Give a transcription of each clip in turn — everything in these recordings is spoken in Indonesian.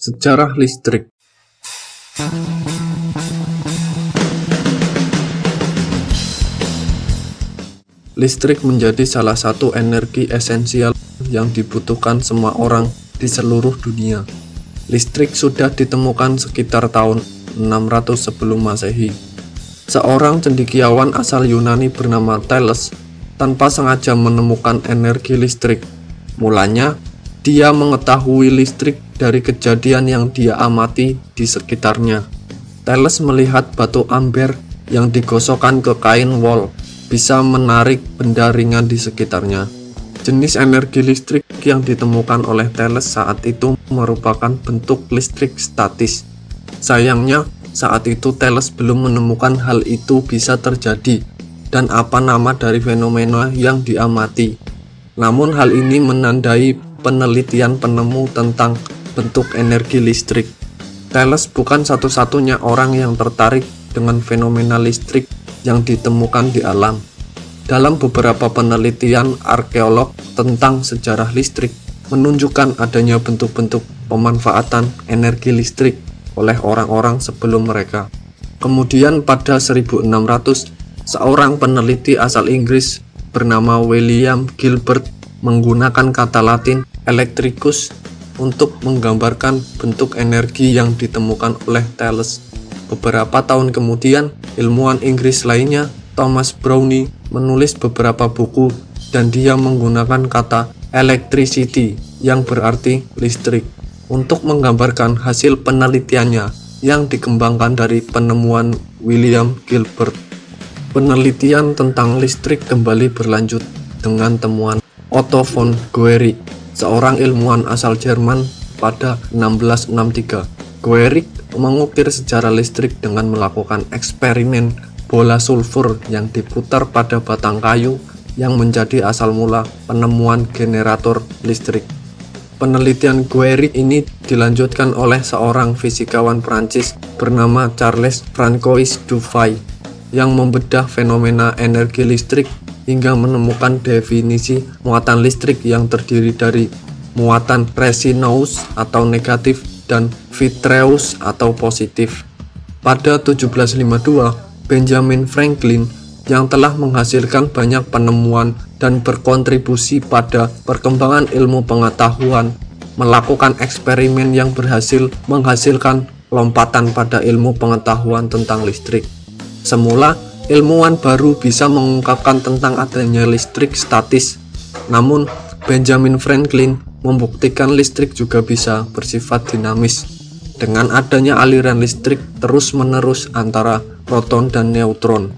Sejarah listrik. Listrik menjadi salah satu energi esensial yang dibutuhkan semua orang di seluruh dunia. Listrik sudah ditemukan sekitar tahun 600 sebelum Masehi. Seorang cendekiawan asal Yunani bernama Thales tanpa sengaja menemukan energi listrik. Mulanya, dia mengetahui listrik dari kejadian yang dia amati di sekitarnya. Thales melihat batu amber yang digosokkan ke kain wol bisa menarik benda ringan di sekitarnya. Jenis energi listrik yang ditemukan oleh Thales saat itu merupakan bentuk listrik statis. Sayangnya, saat itu Thales belum menemukan hal itu bisa terjadi dan apa nama dari fenomena yang diamati. Namun hal ini menandai penelitian penemu tentang bentuk energi listrik. Thales bukan satu-satunya orang yang tertarik dengan fenomena listrik yang ditemukan di alam. Dalam beberapa penelitian arkeolog tentang sejarah listrik menunjukkan adanya bentuk-bentuk pemanfaatan energi listrik oleh orang-orang sebelum mereka. Kemudian pada 1600, seorang peneliti asal Inggris bernama William Gilbert menggunakan kata Latin electricus untuk menggambarkan bentuk energi yang ditemukan oleh Thales. Beberapa tahun kemudian, ilmuwan Inggris lainnya, Thomas Browne, menulis beberapa buku dan dia menggunakan kata electricity yang berarti listrik untuk menggambarkan hasil penelitiannya yang dikembangkan dari penemuan William Gilbert. Penelitian tentang listrik kembali berlanjut dengan temuan Otto von Guericke, seorang ilmuwan asal Jerman pada 1663. Guericke mengukir sejarah listrik dengan melakukan eksperimen bola sulfur yang diputar pada batang kayu yang menjadi asal mula penemuan generator listrik. Penelitian Guericke ini dilanjutkan oleh seorang fisikawan Prancis bernama Charles Francois Dufay yang membedah fenomena energi listrik hingga menemukan definisi muatan listrik yang terdiri dari muatan resinous atau negatif dan vitreous atau positif. Pada 1752, Benjamin Franklin yang telah menghasilkan banyak penemuan dan berkontribusi pada perkembangan ilmu pengetahuan melakukan eksperimen yang berhasil menghasilkan lompatan pada ilmu pengetahuan tentang listrik. Semula, ilmuwan baru bisa mengungkapkan tentang adanya listrik statis. Namun, Benjamin Franklin membuktikan listrik juga bisa bersifat dinamis dengan adanya aliran listrik terus-menerus antara proton dan neutron.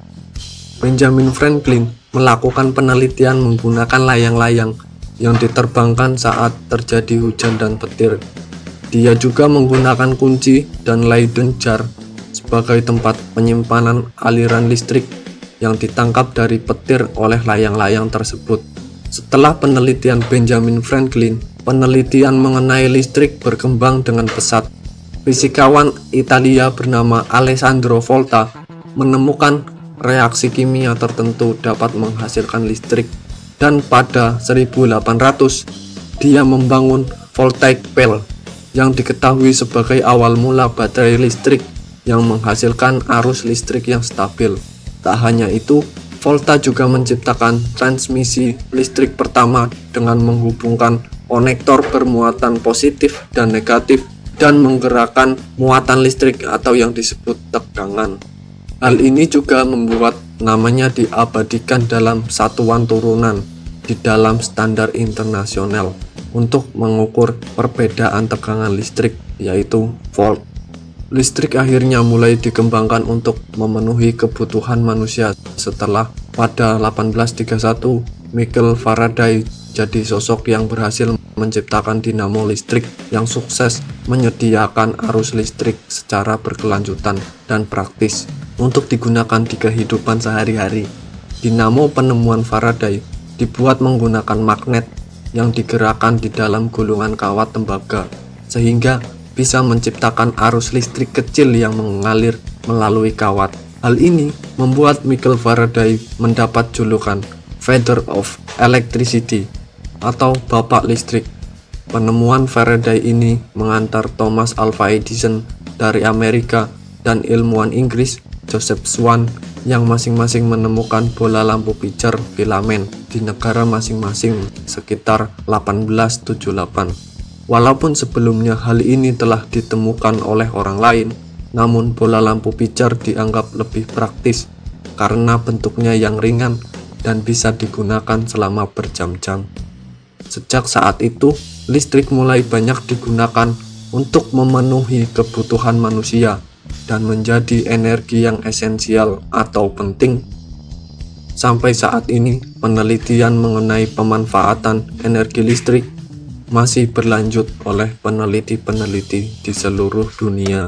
Benjamin Franklin melakukan penelitian menggunakan layang-layang yang diterbangkan saat terjadi hujan dan petir. Dia juga menggunakan kunci dan Leyden jar sebagai tempat penyimpanan aliran listrik yang ditangkap dari petir oleh layang-layang tersebut. Setelah penelitian Benjamin Franklin, penelitian mengenai listrik berkembang dengan pesat. Fisikawan Italia bernama Alessandro Volta menemukan reaksi kimia tertentu dapat menghasilkan listrik, dan pada 1800 dia membangun voltaic cell yang diketahui sebagai awal mula baterai listrik yang menghasilkan arus listrik yang stabil. Tak hanya itu, Volta juga menciptakan transmisi listrik pertama dengan menghubungkan konektor bermuatan positif dan negatif dan menggerakkan muatan listrik atau yang disebut tegangan. Hal ini juga membuat namanya diabadikan dalam satuan turunan di dalam standar internasional untuk mengukur perbedaan tegangan listrik, yaitu volt. Listrik akhirnya mulai dikembangkan untuk memenuhi kebutuhan manusia setelah pada 1831 Michael Faraday jadi sosok yang berhasil menciptakan dinamo listrik yang sukses menyediakan arus listrik secara berkelanjutan dan praktis untuk digunakan di kehidupan sehari-hari. Dinamo penemuan Faraday dibuat menggunakan magnet yang digerakkan di dalam gulungan kawat tembaga sehingga bisa menciptakan arus listrik kecil yang mengalir melalui kawat. Hal ini membuat Michael Faraday mendapat julukan Father of Electricity atau Bapak Listrik. Penemuan Faraday ini mengantar Thomas Alva Edison dari Amerika dan ilmuwan Inggris Joseph Swan yang masing-masing menemukan bola lampu pijar filamen di negara masing-masing sekitar 1878. Walaupun sebelumnya hal ini telah ditemukan oleh orang lain, namun bola lampu pijar dianggap lebih praktis karena bentuknya yang ringan dan bisa digunakan selama berjam-jam. Sejak saat itu, listrik mulai banyak digunakan untuk memenuhi kebutuhan manusia dan menjadi energi yang esensial atau penting. Sampai saat ini, penelitian mengenai pemanfaatan energi listrik masih berlanjut oleh peneliti-peneliti di seluruh dunia.